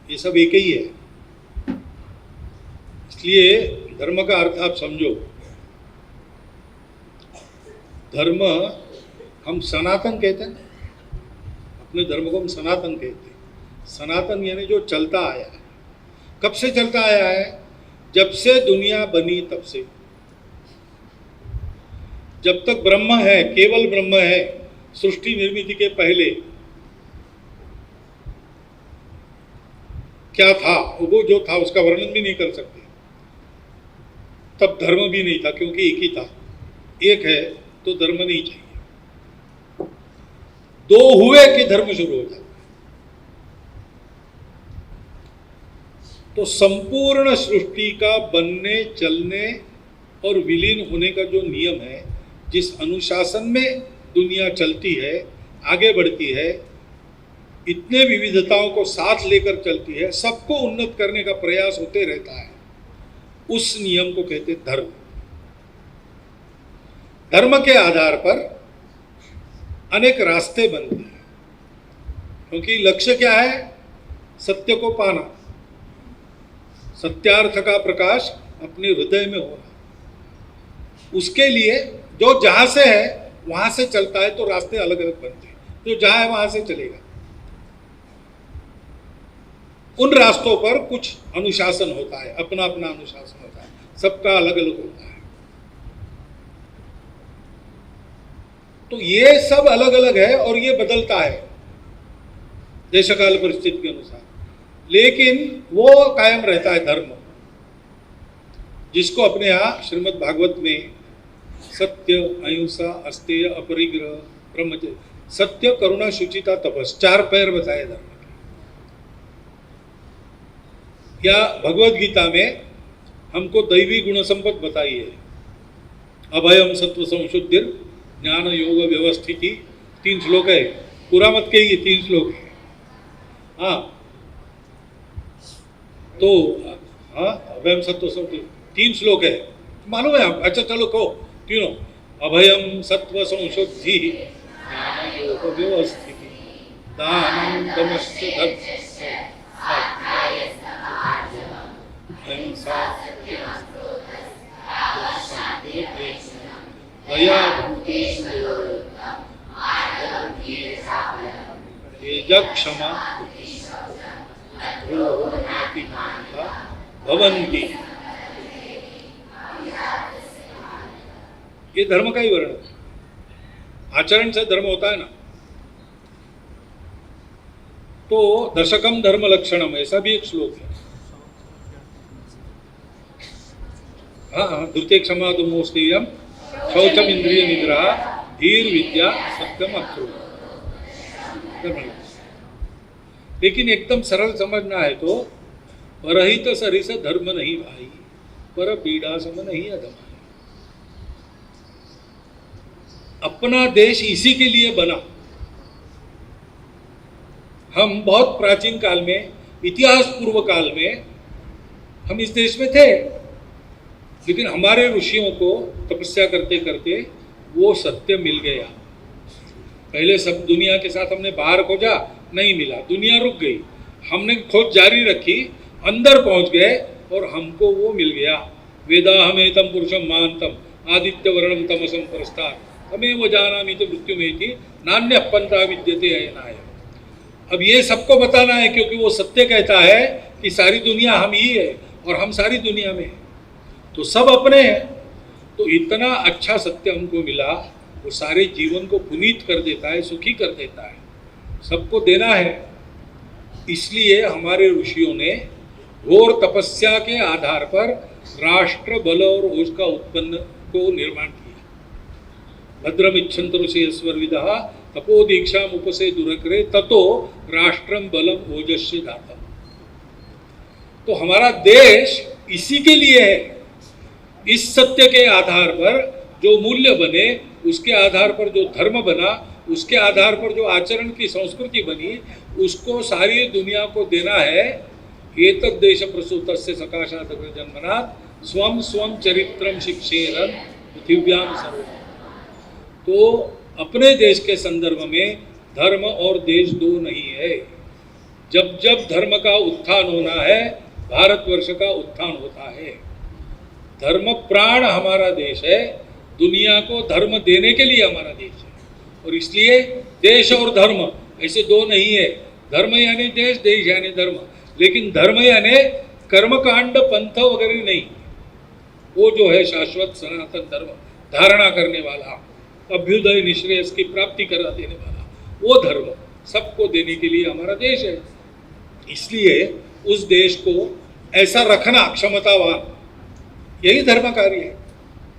ये सब एक ही है। इसलिए धर्म का अर्थ आप समझो। धर्म हम सनातन कहते हैं, अपने धर्म को हम सनातन कहते हैं। सनातन यानी जो चलता आया है। कब से चलता आया है? जब से दुनिया बनी तब से। जब तक ब्रह्म है, केवल ब्रह्म है, सृष्टि निर्मिति के पहले क्या था, वो जो था उसका वर्णन भी नहीं कर सकते। तब धर्म भी नहीं था, क्योंकि एक ही था। एक है तो धर्म नहीं चाहिए। दो हुए कि धर्म शुरू हो जाता है। तो संपूर्ण सृष्टि का बनने, चलने और विलीन होने का जो नियम है, जिस अनुशासन में दुनिया चलती है, आगे बढ़ती है, इतने विविधताओं को साथ लेकर चलती है, सबको उन्नत करने का प्रयास होते रहता है, उस नियम को कहते धर्म। धर्म के आधार पर अनेक रास्ते बनते हैं, क्योंकि लक्ष्य क्या है? सत्य को पाना, सत्यार्थ का प्रकाश अपने हृदय में होना। उसके लिए जो जहां से है वहां से चलता है, तो रास्ते अलग अलग बनते हैं। जो जहां है वहां से चलेगा। उन रास्तों पर कुछ अनुशासन होता है, अपना अपना अनुशासन होता है, सबका अलग अलग होता है। तो ये सब अलग अलग है और ये बदलता है देशकाल परिस्थिति के अनुसार, लेकिन वो कायम रहता है धर्म, जिसको अपने यहाँ श्रीमद् भागवत में सत्य, अहिंसा, अस्तेय, अपरिग्रह, ब्रह्मचर्य, सत्य, करुणा, शुचिता, तपस, 4 पैर बताए धर्म के। या भगवद गीता में हमको दैवी गुण संपद बताई है। अभयम सत्व संशुद्धिर ज्ञान योग व्यवस्थिति, 3 श्लोक है। पूरा मत के ये 3 श्लोक है। हाँ, तो हाँ, अभयम सत्व संशुद्धि 3 श्लोक है, मालूम है आप? अच्छा चलो कहो तीनों। अभयम सत्व संशुद्धि ज्ञान योग व्यवस्थिति दानम दमश्च अहिंसा दया तेज क्षमा भवन्ति। ये धर्म का ही वर्णन है। आचरण से धर्म होता है ना। तो दशकम धर्म लक्षणम, ऐसा भी एक श्लोक है। हाँ, द्वितीय क्षमा तो मोस्तेयम शौचम इंद्रिय निग्रह धीर विद्या सत्यम अक्रोध। लेकिन एकदम सरल समझना है तो परहित सरिस धर्म नहीं भाई, पर पीड़ा सम नहीं अधम। अपना देश इसी के लिए बना। हम बहुत प्राचीन काल में, इतिहास पूर्व काल में हम इस देश में थे, लेकिन हमारे ऋषियों को तपस्या करते करते वो सत्य मिल गया। पहले सब दुनिया के साथ हमने बाहर खोजा, नहीं मिला, दुनिया रुक गई। हमने खोज जारी रखी, अंदर पहुंच गए और हमको वो मिल गया। वेदाहमेतम पुरुषम महांतम आदित्य वर्णम तमसम परस्तार हमें वो जानामि तो मृत्यु में थी नान्य पंथा विद्यते अयनाय। अब ये सबको बताना है, क्योंकि वो सत्य कहता है कि सारी दुनिया हम ही है और हम सारी दुनिया में है, तो सब अपने हैं। तो इतना अच्छा सत्य हमको मिला, वो सारे जीवन को पुनीत कर देता है, सुखी कर देता है, सबको देना है। इसलिए हमारे ऋषियों ने घोर तपस्या के आधार पर राष्ट्र बल और ओज का उत्पन्न को निर्माण किया। भद्रम इच्छन्त ऋषयस्वर विदः तपो दीक्षा उपसे दुरकरे ततो राष्ट्रम बलम ओजस्य दातम। तो हमारा देश इसी के लिए है। इस सत्य के आधार पर जो मूल्य बने, उसके आधार पर जो धर्म बना, उसके आधार पर जो आचरण की संस्कृति बनी, उसको सारी दुनिया को देना है। एतद् देश प्रसूतस्य सकाशात् जन्मनात् स्वम स्वम चरित्रम शिक्षेरन् पृथिव्याम सर्वम्। तो अपने देश के संदर्भ में धर्म और देश दो नहीं है। जब जब धर्म का उत्थान होना है, भारतवर्ष का उत्थान होता है। धर्म प्राण हमारा देश है, दुनिया को धर्म देने के लिए हमारा देश है। और इसलिए देश और धर्म ऐसे दो नहीं है। धर्म यानी देश, देश यानी धर्म। लेकिन धर्म यानी कर्मकांड पंथ वगैरह नहीं, वो जो है शाश्वत सनातन धर्म धारणा करने वाला, अभ्युदय निश्रेयस की प्राप्ति करा देने वाला, वो धर्म सबको देने के लिए हमारा देश है। इसलिए उस देश को ऐसा रखना क्षमतावान, यही धर्म कार्य है।